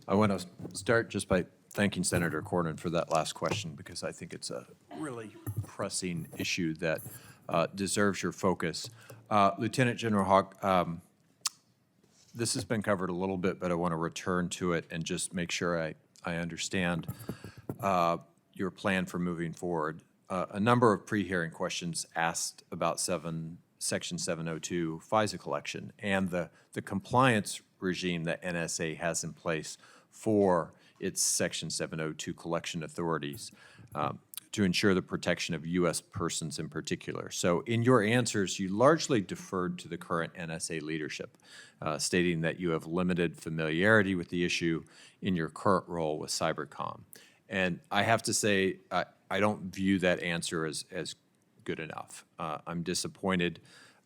I want to start just by thanking Senator Cornyn for that last question, because I think it's a really pressing issue that deserves your focus. Lieutenant General Haugh, this has been covered a little bit, but I want to return to it and just make sure I understand your plan for moving forward. A number of pre-hearing questions asked about Section 702 FISA collection and the compliance regime that NSA has in place for its Section 702 collection authorities to ensure the protection of U.S. persons in particular. So in your answers, you largely deferred to the current NSA leadership, stating that you have limited familiarity with the issue in your current role with Cybercom. And I have to say, I don't view that answer as good enough. I'm disappointed.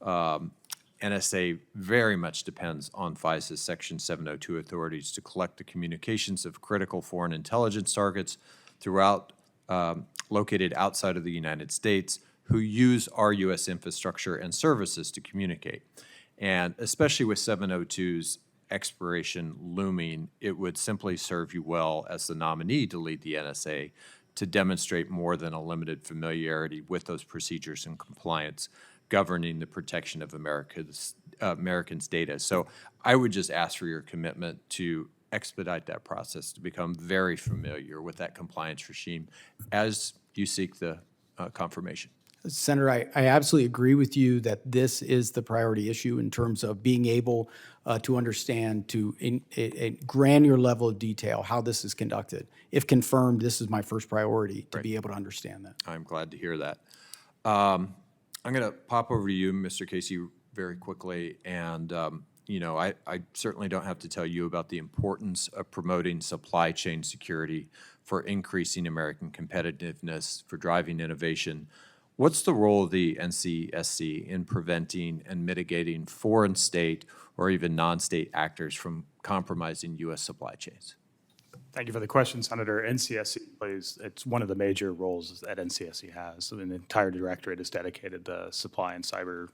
NSA very much depends on FISA's Section 702 authorities to collect the communications of critical foreign intelligence targets throughout, located outside of the United States, who use our U.S. infrastructure and services to communicate. And especially with 702's expiration looming, it would simply serve you well as the nominee to lead the NSA to demonstrate more than a limited familiarity with those procedures and compliance governing the protection of Americans' data. So I would just ask for your commitment to expedite that process, to become very familiar with that compliance regime as you seek the confirmation. Senator, I absolutely agree with you that this is the priority issue in terms of being able to understand to a granular level of detail how this is conducted. If confirmed, this is my first priority to be able to understand that. I'm glad to hear that. I'm going to pop over to you, Mr. Casey, very quickly. And, you know, I certainly don't have to tell you about the importance of promoting supply chain security for increasing American competitiveness, for driving innovation. What's the role of the NCSC in preventing and mitigating foreign state or even non-state actors from compromising U.S. supply chains? Thank you for the question, Senator. NCSC it's one of the major roles that NCSC has. So an entire directorate is dedicated to supply and cyber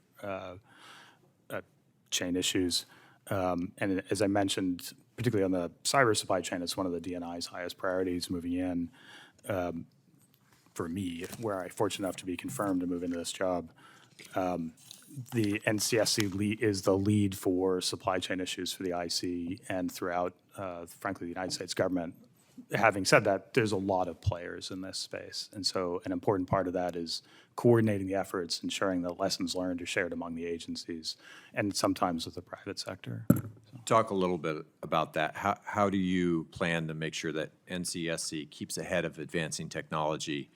chain issues. And as I mentioned, particularly on the cyber supply chain, it's one of the DNI's highest priorities moving in. For me, where I'm fortunate enough to be confirmed to move into this job, the NCSC is the lead for supply chain issues for the IC and throughout, frankly, the United States government. Having said that, there's a lot of players in this space. And so an important part of that is coordinating the efforts, ensuring that lessons learned are shared among the agencies and sometimes with the private sector. Talk a little bit about that. How do you plan to make sure that NCSC keeps ahead of advancing technology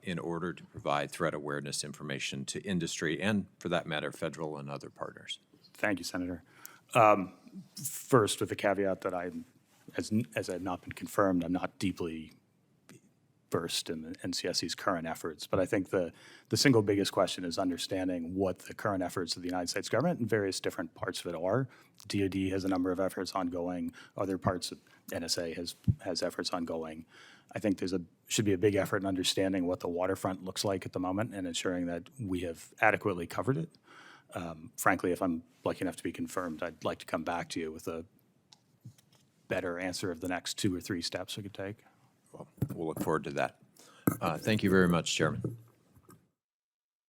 in order to provide threat awareness information to industry and, for that matter, federal and other partners? Thank you, Senator. First, with the caveat that as I've not been confirmed, I'm not deeply versed in the NCSC's current efforts. But I think the single biggest question is understanding what the current efforts of the United States government and various different parts of it are. DoD has a number of efforts ongoing. Other parts of NSA has efforts ongoing. I think should be a big effort in understanding what the waterfront looks like at the moment and ensuring that we have adequately covered it. Frankly, if I'm lucky enough to be confirmed, I'd like to come back to you with a better answer of the next 2 or 3 steps we could take. Well, we'll look forward to that. Thank you very much, Chairman.